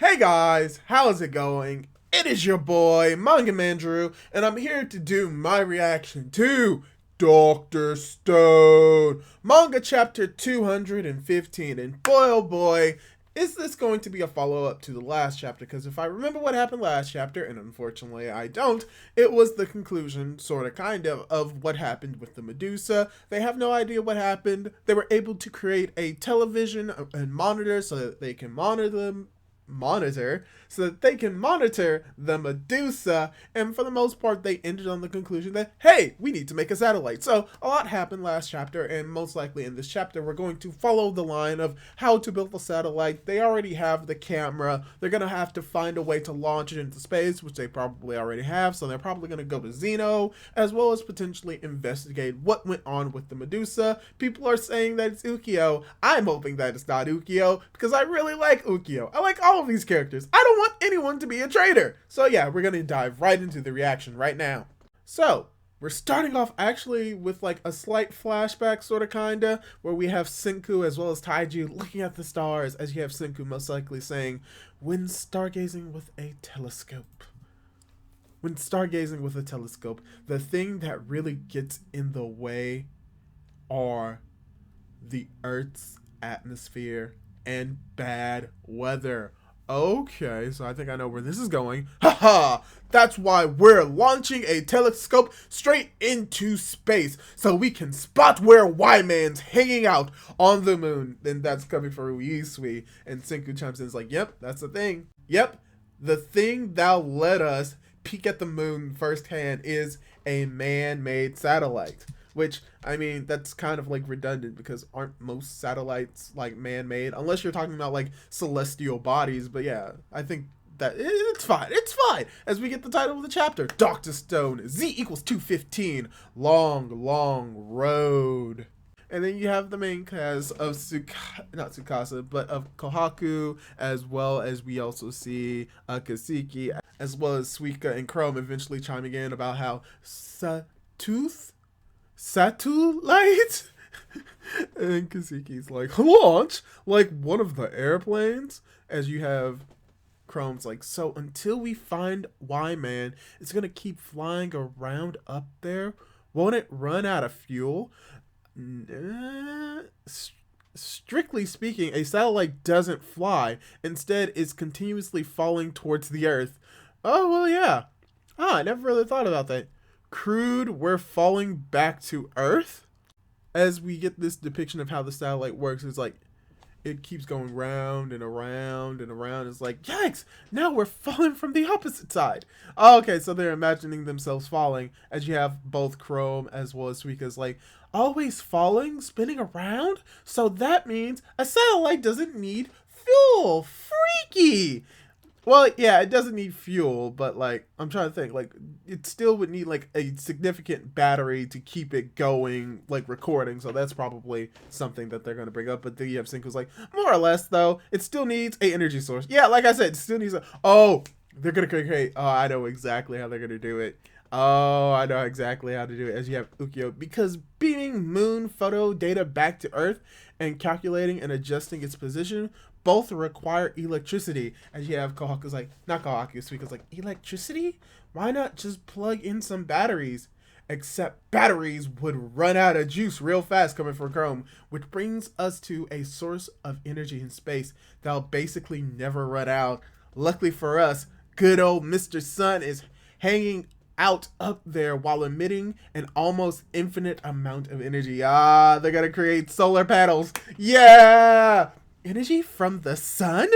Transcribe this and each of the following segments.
Hey guys, how's it going? It is your boy, Manga Mandrew, and I'm here to do my reaction to Dr. Stone, Manga Chapter 215, and boy oh boy, is this going to be a follow-up to the last chapter, because if I remember what happened last chapter, and unfortunately I don't, it was the conclusion, sort of what happened with the Medusa. They have no idea what happened. They were able to create a television and monitor so that they can monitor the Medusa, and for the most part they ended on the conclusion that, hey, we need to make a satellite. So a lot happened last chapter, and most likely in this chapter we're going to follow the line of how to build the satellite. They already have the camera. They're going to have to find a way to launch it into space, which they probably already have, so they're probably going to go to Xeno, as well as potentially investigate what went on with the Medusa. People are saying that it's Ukyo. I'm hoping that it's not Ukyo, because I really like Ukyo. I like all of these characters. I don't want anyone to be a traitor. So yeah, we're gonna dive right into the reaction right now. So we're starting off actually with like a slight flashback, sort of kinda, where we have Senku as well as Taiju looking at the stars, as you have Senku most likely saying, when stargazing with a telescope. When stargazing with a telescope, the thing that really gets in the way are the Earth's atmosphere and bad weather. Okay, so I think I know where this is going. Haha! That's why we're launching a telescope straight into space, so we can spot where Y-Man's hanging out on the moon. Then that's coming from Ryusui, and Senku chimes in, is like, yep, that's the thing. Yep, the thing that let us peek at the moon firsthand is a man-made satellite. Which, I mean, that's kind of like redundant, because aren't most satellites like man-made? Unless you're talking about like celestial bodies. But yeah, I think that it's fine. It's fine. As we get the title of the chapter, Dr. Stone, Z equals 215, long road. And then you have the main cast of not Tsukasa, but of Kohaku, as well as we also see Kaseki, as well as Suika and Chrome eventually chiming in about how satellite? And Kazuki's like, launch? Like one of the airplanes? As you have Chrome's like, so until we find Y-Man, it's gonna keep flying around up there? Won't it run out of fuel? Strictly speaking, a satellite doesn't fly. Instead, it's continuously falling towards the Earth. Oh, well, yeah. I never really thought about that. Crude, we're falling back to Earth? As we get this depiction of how the satellite works, it's like it keeps going round and around and around. It's like, yikes, now we're falling from the opposite side. Oh, okay, so they're imagining themselves falling, as you have both Chrome as well as Suika's like, always falling, spinning around? So that means a satellite doesn't need fuel. Freaky! Well, yeah, it doesn't need fuel, but like, I'm trying to think, like, it still would need like a significant battery to keep it going, like recording. So that's probably something that they're going to bring up. But the you have Senku's like, more or less though, it still needs a energy source. Yeah, like I said, it still needs they're going to create, I know exactly how they're going to do it. Oh, I know exactly how to do it, as you have Ukyo, because beaming moon photo data back to Earth and calculating and adjusting its position both require electricity. As you have Kohaku's like, not Kohaku, Suika's like, electricity? Why not just plug in some batteries? Except batteries would run out of juice real fast, coming from Chrome, which brings us to a source of energy in space that'll basically never run out. Luckily for us, good old Mr. Sun is hanging out up there while emitting an almost infinite amount of energy. They're gonna create solar panels. Yeah! Energy from the sun?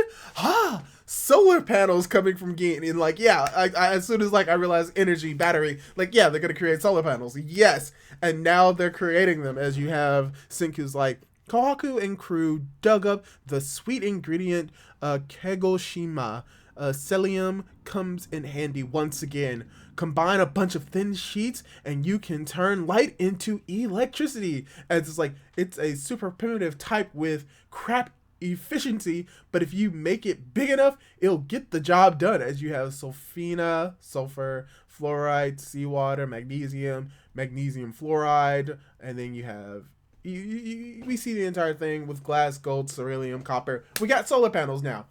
Solar panels coming from Gin. And like, yeah, I as soon as like I realized energy, battery, like, yeah, they're gonna create solar panels. Yes. And now they're creating them, as you have Senku's like, Kohaku and crew dug up the sweet ingredient Kagoshima. Celium comes in handy once again. Combine a bunch of thin sheets and you can turn light into electricity. As it's like, it's a super primitive type with crap efficiency, but if you make it big enough, it'll get the job done. As you have sulfina, sulfur, fluoride, seawater, magnesium fluoride, and then you have we see the entire thing with glass, gold, beryllium, copper. We got solar panels now.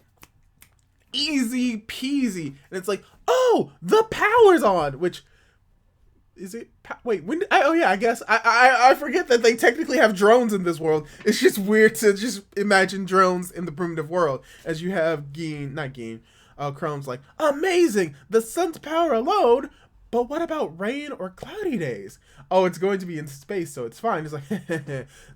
easy peasy. And it's like, oh, the power's on, which is it? Wait, when? Oh yeah, I guess I forget that they technically have drones in this world. It's just weird to just imagine drones in the primitive world, as you have not Geen. Chrome's like, amazing, the sun's power alone. But what about rain or cloudy days? Oh, it's going to be in space, so it's fine. It's like,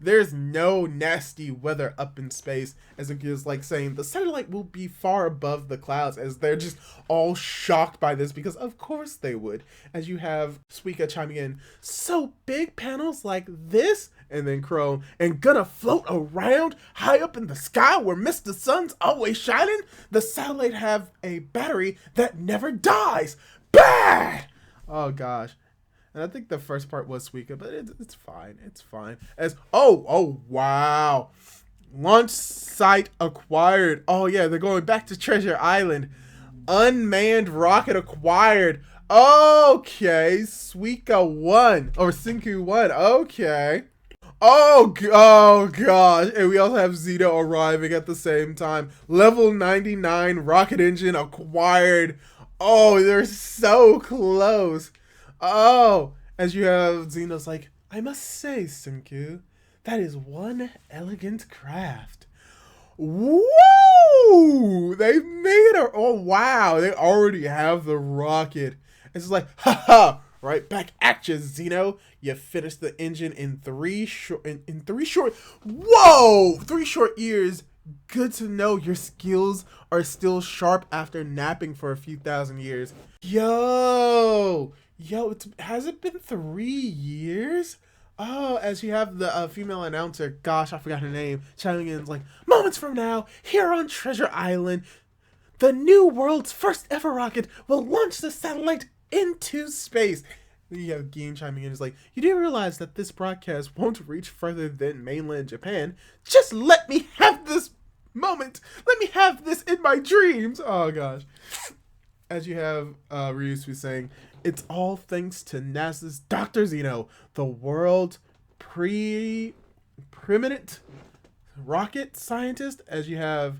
there's no nasty weather up in space, as it is like saying the satellite will be far above the clouds, as they're just all shocked by this, because of course they would. As you have Suika chiming in, so big panels like this, and then Chrome, and gonna float around high up in the sky where Mr. Sun's always shining? The satellite have a battery that never dies. Bah! Oh gosh. And I think the first part was Suika, but it's fine. It's fine. As oh wow. Launch site acquired. Oh yeah, they're going back to Treasure Island. Unmanned rocket acquired. Okay, Suika 1 or Senku 1. Okay. Oh gosh. And we also have Zito arriving at the same time. Level 99 rocket engine acquired. Oh, they're so close. Oh, as you have Xeno's like, I must say, Senku, that is one elegant craft. Woo! They made her. Oh, wow. They already have the rocket. It's like, haha, right back at you, Xeno. You finished the engine in 3 short, whoa! 3 short years. Good to know your skills are still sharp after napping for a few thousand years. Yo, has it been 3 years? Oh, as you have the female announcer, gosh, I forgot her name, chiming in like, moments from now, here on Treasure Island, the new world's first ever rocket will launch the satellite into space. You have Geen chiming in, is like, you do realize that this broadcast won't reach further than mainland Japan. Just let me have this moment. Let me have this in my dreams. Oh gosh. As you have Ryusu saying, it's all thanks to NASA's Dr. Zeno, the world preeminent rocket scientist. As you have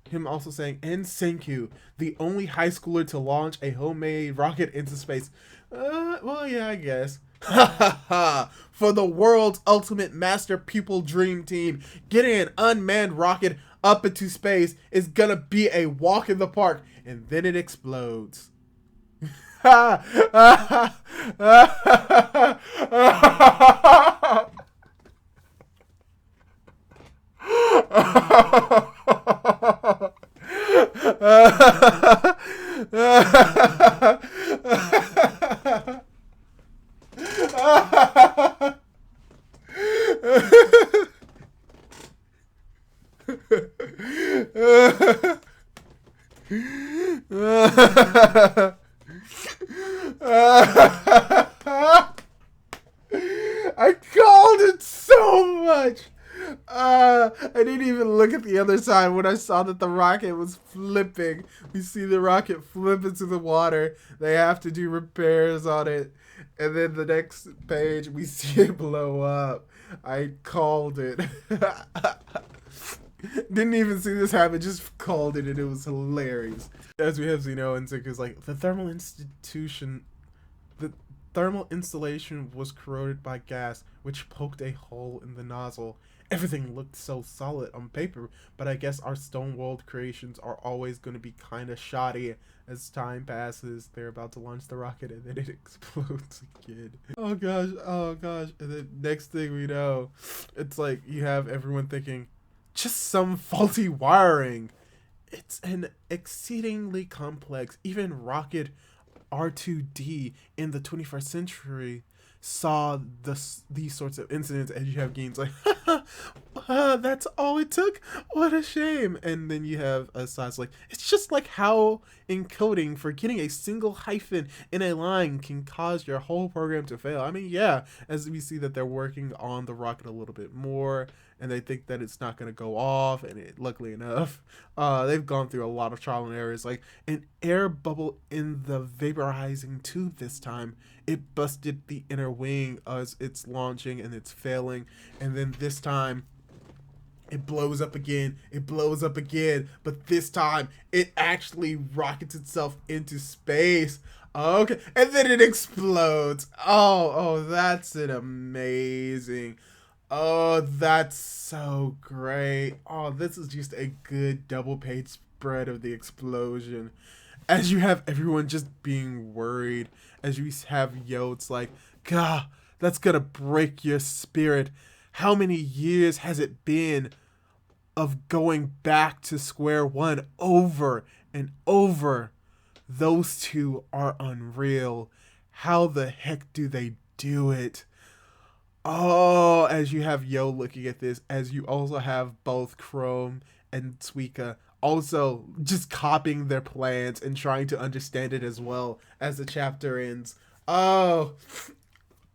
him also saying, and Senku, the only high schooler to launch a homemade rocket into space. Well, yeah, I guess. For the world's ultimate master pupil dream team, getting an unmanned rocket up into space is gonna be a walk in the park, and then it explodes. I called it so much. I didn't even look at the other side when I saw that the rocket was flipping. We see the rocket flip into the water. They have to do repairs on it. And then the next page, we see it blow up. I called it. Didn't even see this happen, just called it, and it was hilarious. As we have Zeno and Senku's like, the thermal installation was corroded by gas, which poked a hole in the nozzle. Everything looked so solid on paper, but I guess our Stone World creations are always going to be kind of shoddy. As time passes, they're about to launch the rocket, and then it explodes again. Oh gosh. And then next thing we know, it's like you have everyone thinking, just some faulty wiring. It's an exceedingly complex, even rocket R2D in the 21st century saw these sorts of incidents, and you have games like, that's all it took? What a shame. And then you have sides like, it's just like how encoding for getting a single hyphen in a line can cause your whole program to fail. I mean, yeah, as we see that they're working on the rocket a little bit more, and they think that it's not going to go off, and luckily enough, they've gone through a lot of trial and errors, like an air bubble in the vaporizing tube this time. It busted the inner wing as it's launching and it's failing, and then this time It blows up again. It blows up again. But this time, it actually rockets itself into space. Okay. And then it explodes. Oh, that's an amazing. Oh, that's so great. Oh, this is just a good double page spread of the explosion. As you have everyone just being worried, as you have Yo, it's like, God, that's gonna break your spirit. How many years has it been of going back to square one over and over? Those two are unreal. How the heck do they do it? Oh, as you have Yo looking at this, as you also have both Chrome and Suika also just copying their plans and trying to understand it as well as the chapter ends. Oh,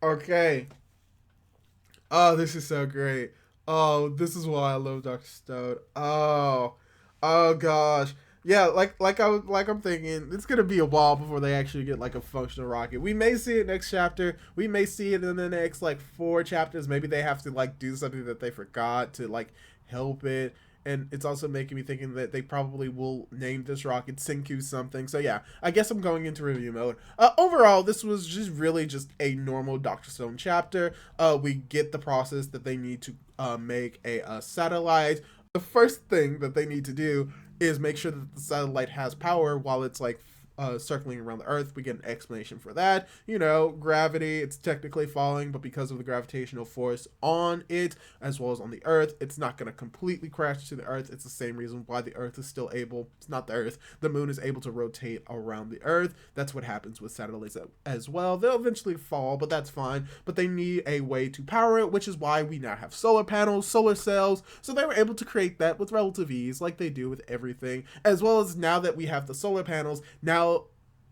okay. Oh, this is so great. Oh, this is why I love Dr. Stone. Oh gosh. Yeah, I'm thinking it's gonna be a while before they actually get like a functional rocket. We may see it next chapter. We may see it in the next like 4 chapters. Maybe they have to like do something that they forgot to like help it. And it's also making me thinking that they probably will name this rocket Senku something. So yeah, I guess I'm going into review mode. Overall, this was just really just a normal Dr. Stone chapter. We get the process that they need to make a satellite. The first thing that they need to do is make sure that the satellite has power while it's like circling around the Earth. We get an explanation for that. You know, gravity, it's technically falling, but because of the gravitational force on it, as well as on the Earth, it's not going to completely crash to the Earth. It's the same reason why the Earth is still able, it's not the Earth, the Moon is able to rotate around the Earth. That's what happens with satellites as well. They'll eventually fall, but that's fine. But they need a way to power it, which is why we now have solar panels, solar cells. So they were able to create that with relative ease, like they do with everything. As well as now that we have the solar panels, now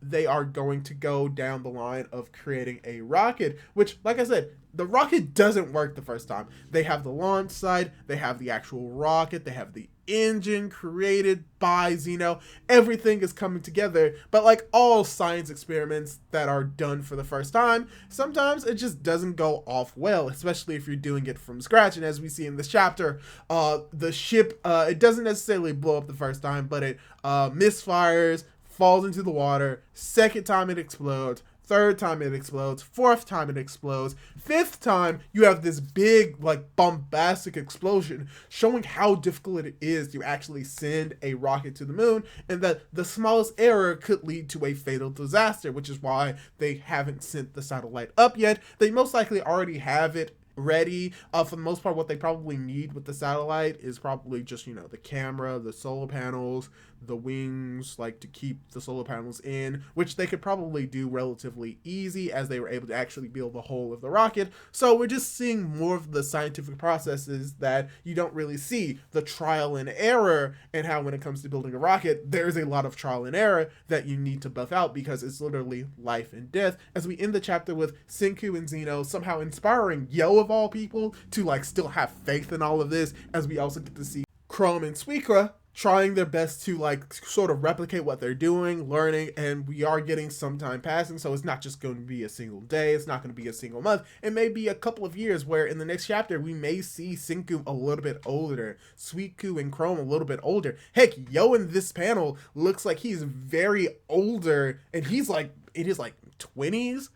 they are going to go down the line of creating a rocket, which, like I said, the rocket doesn't work the first time. They have the launch site, they have the actual rocket, they have the engine created by Zeno. Everything is coming together, but like all science experiments that are done for the first time, sometimes it just doesn't go off well, especially if you're doing it from scratch. And as we see in this chapter, the ship, it doesn't necessarily blow up the first time, but it misfires, falls into the water. Second time it explodes. Third time it explodes. Fourth time it explodes. Fifth time you have this big like bombastic explosion showing how difficult it is to actually send a rocket to the moon, and that the smallest error could lead to a fatal disaster, which is why they haven't sent the satellite up yet. They most likely already have it ready. For the most part, what they probably need with the satellite is probably just, you know, the camera, the solar panels, the wings, like to keep the solar panels in, which they could probably do relatively easy as they were able to actually build the whole of the rocket. So we're just seeing more of the scientific processes that you don't really see, the trial and error, and how when it comes to building a rocket, there's a lot of trial and error that you need to buff out because it's literally life and death. As we end the chapter with Senku and Zeno somehow inspiring Yo of all people to like still have faith in all of this, as we also get to see Chrome and Suika trying their best to like sort of replicate what they're doing, learning, and we are getting some time passing. So it's not just going to be a single day, it's not going to be a single month, it may be a couple of years where in the next chapter we may see Senku a little bit older, Suiku and Chrome a little bit older. Heck, Yo in this panel looks like he's very older, and he's like in his like 20s.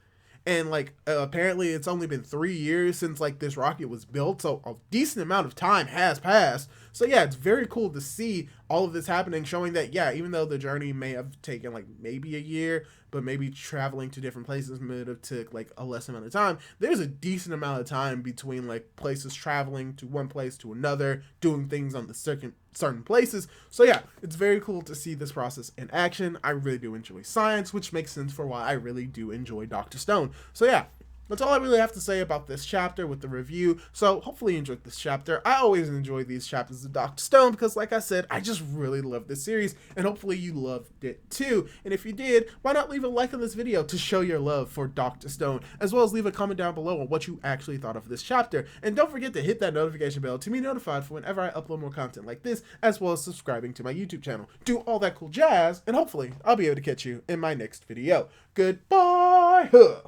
And like apparently it's only been 3 years since like this rocket was built, so a decent amount of time has passed. So yeah, it's very cool to see all of this happening, showing that yeah, even though the journey may have taken like maybe a year, but maybe traveling to different places may have took like a less amount of time, there's a decent amount of time between like places traveling to one place to another, doing things on the certain places. So yeah, it's very cool to see this process in action. I really do enjoy science, which makes sense for why I really do enjoy Dr. Stone. So yeah, that's all I really have to say about this chapter with the review. So hopefully you enjoyed this chapter. I always enjoy these chapters of Dr. Stone because like I said, I just really love this series, and hopefully you loved it too. And if you did, why not leave a like on this video to show your love for Dr. Stone, as well as leave a comment down below on what you actually thought of this chapter. And don't forget to hit that notification bell to be notified for whenever I upload more content like this, as well as subscribing to my YouTube channel. Do all that cool jazz, and hopefully I'll be able to catch you in my next video. Goodbye!